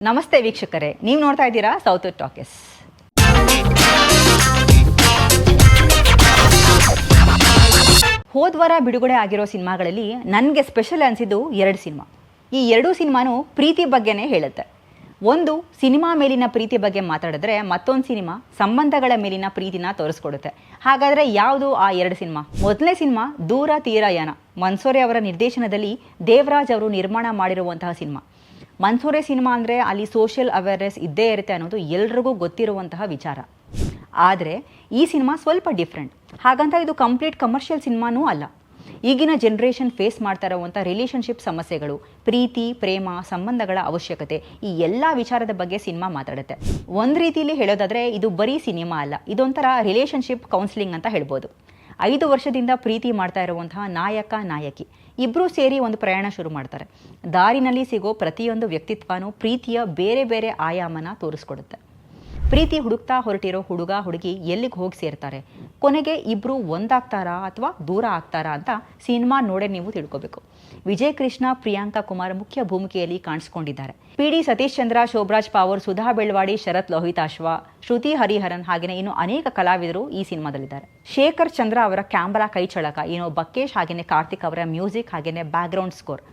ನಮಸ್ತೆ ವೀಕ್ಷಕರೇ, ನೀವು ನೋಡ್ತಾ ಇದ್ದೀರಾ ಸೌತ್ ಟಾಕೀಸ್. ಹೋದ್ವಾರ ಬಿಡುಗಡೆ ಆಗಿರೋ ಸಿನಿಮಾಗಳಲ್ಲಿ ನನಗೆ ಸ್ಪೆಷಲ್ ಅನಿಸಿದ್ದು 2 ಸಿನಿಮಾ. ಈ 2 ಸಿನಿಮಾನು ಪ್ರೀತಿ ಬಗ್ಗೆನೇ ಹೇಳುತ್ತೆ. ಒಂದು ಸಿನಿಮಾ ಮೇಲಿನ ಪ್ರೀತಿ ಬಗ್ಗೆ ಮಾತಾಡಿದ್ರೆ ಮತ್ತೊಂದು ಸಿನಿಮಾ ಸಂಬಂಧಗಳ ಮೇಲಿನ ಪ್ರೀತಿನ ತೋರಿಸ್ಕೊಡುತ್ತೆ. ಹಾಗಾದರೆ ಯಾವುದು ಆ 2 ಸಿನಿಮಾ? ಮೊದಲನೇ ಸಿನಿಮಾ ದೂರ ತೀರ ಯಾನ. ಮನ್ಸೂರೆ ಅವರ ನಿರ್ದೇಶನದಲ್ಲಿ ದೇವರಾಜ್ ಅವರು ನಿರ್ಮಾಣ ಮಾಡಿರುವಂತಹ ಸಿನಿಮಾ. ಮನ್ಸೂರೆ ಸಿನಿಮಾ ಅಂದರೆ ಅಲ್ಲಿ ಸೋಷಿಯಲ್ ಅವೇರ್ನೆಸ್ ಇದ್ದೇ ಇರುತ್ತೆ ಅನ್ನೋದು ಎಲ್ರಿಗೂ ಗೊತ್ತಿರುವಂತಹ ವಿಚಾರ. ಆದರೆ ಈ ಸಿನಿಮಾ ಸ್ವಲ್ಪ ಡಿಫ್ರೆಂಟ್. ಹಾಗಂತ ಇದು ಕಂಪ್ಲೀಟ್ ಕಮರ್ಷಿಯಲ್ ಸಿನಿಮಾನೂ ಅಲ್ಲ. ಈಗಿನ ಜನ್ರೇಷನ್ ಫೇಸ್ ಮಾಡ್ತಾ ಇರುವಂಥ ರಿಲೇಷನ್ಶಿಪ್ ಸಮಸ್ಯೆಗಳು, ಪ್ರೀತಿ, ಪ್ರೇಮ, ಸಂಬಂಧಗಳ ಅವಶ್ಯಕತೆ, ಈ ಎಲ್ಲ ವಿಚಾರದ ಬಗ್ಗೆ ಸಿನಿಮಾ ಮಾತಾಡುತ್ತೆ. ಒಂದು ರೀತಿಯಲ್ಲಿ ಹೇಳೋದಾದರೆ ಇದು ಬರೀ ಸಿನಿಮಾ ಅಲ್ಲ, ಇದೊಂಥರ ರಿಲೇಷನ್ಶಿಪ್ ಕೌನ್ಸಿಲಿಂಗ್ ಅಂತ ಹೇಳ್ಬೋದು. 5 ವರ್ಷದಿಂದ ಪ್ರೀತಿ ಮಾಡ್ತಾ ಇರುವಂತಹ ನಾಯಕ ನಾಯಕಿ ಇಬ್ಬರೂ ಸೇರಿ ಒಂದು ಪ್ರಯಾಣ ಶುರು ಮಾಡ್ತಾರೆ. ದಾರಿನಲ್ಲಿ ಸಿಗೋ ಪ್ರತಿಯೊಂದು ವ್ಯಕ್ತಿತ್ವನೂ ಪ್ರೀತಿಯ ಬೇರೆ ಬೇರೆ ಆಯಾಮನ ತೋರಿಸ್ಕೊಡುತ್ತೆ. ಪ್ರೀತಿ ಹುಡುಕ್ತಾ ಹೊರಟಿರೋ ಹುಡುಗ ಹುಡುಗಿ ಎಲ್ಲಿಗೆ ಹೋಗಿ ಸೇರ್ತಾರೆ, ಕೊನೆಗೆ ಇಬ್ಬರು ಒಂದಾಗ್ತಾರಾ ಅಥವಾ ದೂರ ಆಗ್ತಾರಾ ಅಂತ ಸಿನಿಮಾ ನೋಡೇ ನೀವು ತಿಳ್ಕೊಬೇಕು. ವಿಜಯ್ ಕೃಷ್ಣ, ಪ್ರಿಯಾಂಕಾ ಕುಮಾರ್ ಮುಖ್ಯ ಭೂಮಿಕೆಯಲ್ಲಿ ಕಾಣಿಸ್ಕೊಂಡಿದ್ದಾರೆ. PD ಸತೀಶ್ ಚಂದ್ರ, ಶೋಭರಾಜ್ ಪಾವರ್, ಸುಧಾ ಬೆಳ್ವಾಡಿ, ಶರತ್ ಲೋಹಿತಾಶ್ವ, ಶ್ರುತಿ ಹರಿಹರನ್ ಹಾಗೆಯೇ ಇನ್ನು ಅನೇಕ ಕಲಾವಿದರು ಈ ಸಿನಿಮಾದಲ್ಲಿದ್ದಾರೆ. ಶೇಖರ್ ಚಂದ್ರ ಅವರ ಕ್ಯಾಮ್ರಾ ಕೈ ಚಳಕ, ಬಕ್ಕೇಶ್ ಹಾಗೆಯೇ ಕಾರ್ತಿಕ್ ಅವರ ಮ್ಯೂಸಿಕ್ ಹಾಗೆಯೇ ಬ್ಯಾಕ್ಗ್ರೌಂಡ್ ಸ್ಕೋರ್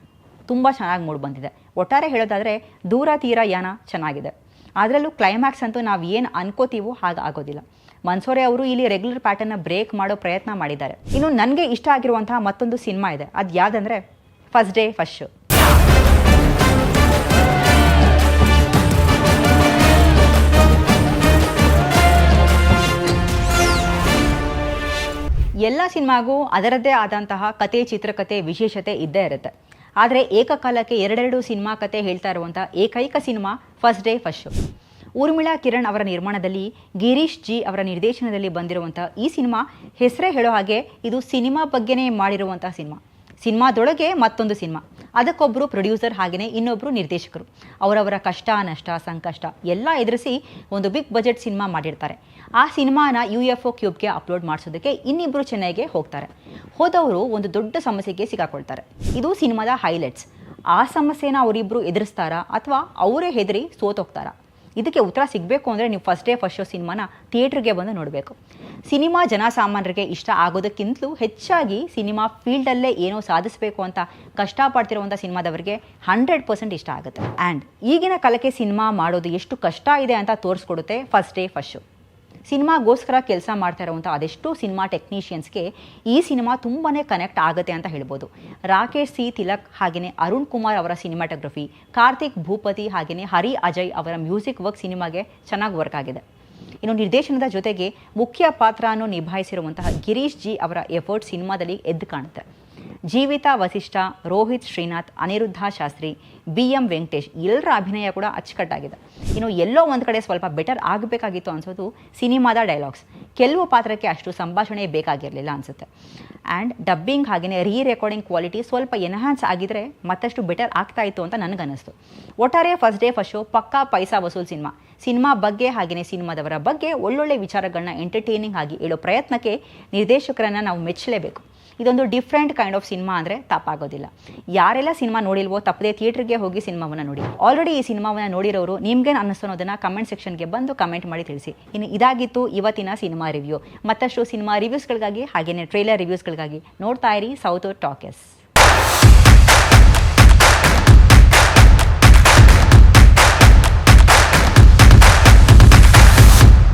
ತುಂಬ ಚೆನ್ನಾಗಿ ಮೂಡಿ ಬಂದಿದೆ. ಒಟ್ಟಾರೆ ಹೇಳೋದಾದರೆ ದೂರ ತೀರ ಯಾನ ಚೆನ್ನಾಗಿದೆ. ಅದರಲ್ಲೂ ಕ್ಲೈಮ್ಯಾಕ್ಸ್ ಅಂತೂ ನಾವು ಏನು ಅನ್ಕೋತೀವೋ ಹಾಗೆ ಆಗೋದಿಲ್ಲ. ಮನ್ಸೂರೆ ಅವರು ಇಲ್ಲಿ ರೆಗ್ಯುಲರ್ ಪ್ಯಾಟರ್ನ ಬ್ರೇಕ್ ಮಾಡೋ ಪ್ರಯತ್ನ ಮಾಡಿದ್ದಾರೆ. ಇನ್ನು ನನಗೆ ಇಷ್ಟ ಆಗಿರುವಂತಹ ಮತ್ತೊಂದು ಸಿನಿಮಾ ಇದೆ. ಅದು ಯಾವುದಂದರೆ ಫಸ್ಟ್ ಡೇ ಫಸ್ಟ್ ಶೋ. ಎಲ್ಲ ಸಿನಿಮಾಗೂ ಅದರದ್ದೇ ಆದಂತಹ ಕತೆ, ಚಿತ್ರಕಥೆ, ವಿಶೇಷತೆ ಇದ್ದೇ ಇರುತ್ತೆ. ಆದರೆ ಏಕಕಾಲಕ್ಕೆ 2 ಸಿನಿಮಾ ಕತೆ ಹೇಳ್ತಾ ಇರುವಂಥ ಏಕೈಕ cinema first day first show. Urmila Kiran ಅವರ ನಿರ್ಮಾಣದಲ್ಲಿ ಗಿರೀಶ್ ಜಿ ಅವರ ನಿರ್ದೇಶನದಲ್ಲಿ ಬಂದಿರುವಂಥ ಈ ಸಿನಿಮಾ ಹೆಸರೇ ಹೇಳೋ ಹಾಗೆ ಇದು ಸಿನಿಮಾ ಬಗ್ಗೆನೇ ಮಾಡಿರುವಂಥ ಸಿನಿಮಾ. ಸಿನಿಮಾದೊಳಗೆ ಮತ್ತೊಂದು ಸಿನಿಮಾ, ಅದಕ್ಕೊಬ್ಬರು ಪ್ರೊಡ್ಯೂಸರ್ ಹಾಗೆಯೇ ಇನ್ನೊಬ್ಬರು ನಿರ್ದೇಶಕರು. ಅವರವರ ಕಷ್ಟ, ನಷ್ಟ, ಸಂಕಷ್ಟ ಎಲ್ಲ ಎದುರಿಸಿ ಒಂದು ಬಿಗ್ ಬಜೆಟ್ ಸಿನಿಮಾ ಮಾಡಿರ್ತಾರೆ. ಆ ಸಿನಿಮಾನ UFO ಕ್ಯೂಬ್ಗೆ ಅಪ್ಲೋಡ್ ಮಾಡಿಸೋದಕ್ಕೆ ಇನ್ನಿಬ್ಬರು ಚೆನ್ನೈಗೆ ಹೋಗ್ತಾರೆ. ಹೋದವರು ಒಂದು ದೊಡ್ಡ ಸಮಸ್ಯೆಗೆ ಸಿಗಾಕೊಳ್ತಾರೆ. ಇದು ಸಿನಿಮಾದ ಹೈಲೈಟ್ಸ್. ಆ ಸಮಸ್ಯೆನ ಅವರಿಬ್ಬರು ಎದುರಿಸ್ತಾರಾ ಅಥವಾ ಅವರೇ ಹೆದರಿ ಸೋತೋಗ್ತಾರಾ? ಇದಕ್ಕೆ ಉತ್ತರ ಸಿಗಬೇಕು ಅಂದರೆ ನೀವು ಫಸ್ಟ್ ಡೇ ಫಸ್ಟ್ ಶೋ ಸಿನಿಮಾನ ಥಿಯೇಟ್ರಿಗೆ ಬಂದು ನೋಡಬೇಕು. ಸಿನಿಮಾ ಜನಸಾಮಾನ್ಯರಿಗೆ ಇಷ್ಟ ಆಗೋದಕ್ಕಿಂತಲೂ ಹೆಚ್ಚಾಗಿ ಸಿನಿಮಾ ಫೀಲ್ಡಲ್ಲೇ ಏನೋ ಸಾಧಿಸಬೇಕು ಅಂತ ಕಷ್ಟಪಡ್ತಿರುವಂಥ ಸಿನಿಮಾದವರಿಗೆ 100% ಇಷ್ಟ ಆಗುತ್ತೆ. ಆ್ಯಂಡ್ ಈಗಿನ ಕಾಲಕ್ಕೆ ಸಿನಿಮಾ ಮಾಡೋದು ಎಷ್ಟು ಕಷ್ಟ ಇದೆ ಅಂತ ತೋರಿಸ್ಕೊಡುತ್ತೆ ಫಸ್ಟ್ ಡೇ ಫಸ್ಟ್ ಶೋ. ಸಿನಿಮಾಗೋಸ್ಕರ ಕೆಲಸ ಮಾಡ್ತಾ ಇರುವಂಥ ಅದೆಷ್ಟೋ ಸಿನಿಮಾ ಟೆಕ್ನಿಷಿಯನ್ಸ್ಗೆ ಈ ಸಿನಿಮಾ ತುಂಬಾ ಕನೆಕ್ಟ್ ಆಗುತ್ತೆ ಅಂತ ಹೇಳ್ಬೋದು. ರಾಕೇಶ್ ಸಿ ತಿಲಕ್ ಹಾಗೆಯೇ ಅರುಣ್ ಕುಮಾರ್ ಅವರ ಸಿನಿಮಾಟೋಗ್ರಫಿ, ಕಾರ್ತಿಕ್ ಭೂಪತಿ ಹಾಗೆಯೇ ಹರಿ ಅಜಯ್ ಅವರ ಮ್ಯೂಸಿಕ್ ವರ್ಕ್ ಸಿನಿಮಾಗೆ ಚೆನ್ನಾಗಿ ವರ್ಕ್ ಆಗಿದೆ. ಇನ್ನು ನಿರ್ದೇಶನದ ಜೊತೆಗೆ ಮುಖ್ಯ ಪಾತ್ರವನ್ನು ನಿಭಾಯಿಸಿರುವಂತಹ ಗಿರೀಶ್ ಜಿ ಅವರ ಎಫರ್ಟ್ ಸಿನಿಮಾದಲ್ಲಿ ಎದ್ದು ಕಾಣುತ್ತೆ. ಜೀವಿತಾ ವಸಿಷ್ಠ, ರೋಹಿತ್ ಶ್ರೀನಾಥ್, ಅನಿರುದ್ಧ ಶಾಸ್ತ್ರಿ, BM ವೆಂಕಟೇಶ್ ಎಲ್ಲರ ಅಭಿನಯ ಕೂಡ ಅಚ್ಚುಕಟ್ಟಾಗಿದೆ. ಇನ್ನು ಎಲ್ಲೋ ಒಂದು ಕಡೆ ಸ್ವಲ್ಪ ಬೆಟರ್ ಆಗಬೇಕಾಗಿತ್ತು ಅನಿಸೋದು ಸಿನಿಮಾದ ಡೈಲಾಗ್ಸ್. ಕೆಲವು ಪಾತ್ರಕ್ಕೆ ಅಷ್ಟು ಸಂಭಾಷಣೆ ಬೇಕಾಗಿರಲಿಲ್ಲ ಅನಿಸುತ್ತೆ. ಆ್ಯಂಡ್ ಡಬ್ಬಿಂಗ್ ಹಾಗೆಯೇ ರೆಕಾರ್ಡಿಂಗ್ ಕ್ವಾಲಿಟಿ ಸ್ವಲ್ಪ ಎನ್ಹಾನ್ಸ್ ಆಗಿದ್ರೆ ಮತ್ತಷ್ಟು ಬೆಟರ್ ಆಗ್ತಾ ಇತ್ತು ಅಂತ ನನಗನ್ನಿಸ್ತು. ಒಟ್ಟಾರೆ ಫಸ್ಟ್ ಡೇ ಫಸ್ಟ್ ಶೋ ಪಕ್ಕಾ ಪೈಸಾ ವಸೂಲ್ ಸಿನಿಮಾ ಬಗ್ಗೆ ಹಾಗೆಯೇ ಸಿನಿಮಾದವರ ಬಗ್ಗೆ ಒಳ್ಳೊಳ್ಳೆ ವಿಚಾರಗಳನ್ನ ಎಂಟರ್ಟೈನಿಂಗ್ ಆಗಿ ಹೇಳೋ ಪ್ರಯತ್ನಕ್ಕೆ ನಿರ್ದೇಶಕರನ್ನು ನಾವು ಮೆಚ್ಚಲೇಬೇಕು. ಇದೊಂದು ಡಿಫ್ರೆಂಟ್ ಕೈಂಡ್ ಆಫ್ ಸಿನಿಮಾ ಅಂದರೆ ತಪ್ಪಾಗೋದಿಲ್ಲ. ಯಾರೆಲ್ಲ ಸಿನಿಮಾ ನೋಡಿಲ್ವೋ ತಪ್ಪದೇ ಥಿಯೇಟ್ರಿಗೆ ಹೋಗಿ ಸಿನಿಮಾವನ್ನು ನೋಡಿ. ಆಲ್ರೆಡಿ ಈ ಸಿನಿಮಾವನ್ನು ನೋಡಿರೋರು ನಿಮ್ಗೇನು ಅನ್ನಿಸ್ತೋದನ್ನು ಕಮೆಂಟ್ ಸೆಕ್ಷನ್ಗೆ ಬಂದು ಕಮೆಂಟ್ ಮಾಡಿ ತಿಳಿಸಿ. ಇನ್ನು ಇದಾಗಿತ್ತು ಇವತ್ತಿನ ಸಿನಿಮಾ ರಿವ್ಯೂ. ಮತ್ತಷ್ಟು ಸಿನಿಮಾ ರಿವ್ಯೂಸ್ಗಳಿಗಾಗಿ ಹಾಗೆಯೇ ಟ್ರೇಲರ್ ರಿವ್ಯೂಸ್ಗಳಿಗಾಗಿ ನೋಡ್ತಾ ಇರಿ ಸೌತ್ ಟಾಕೀಸ್.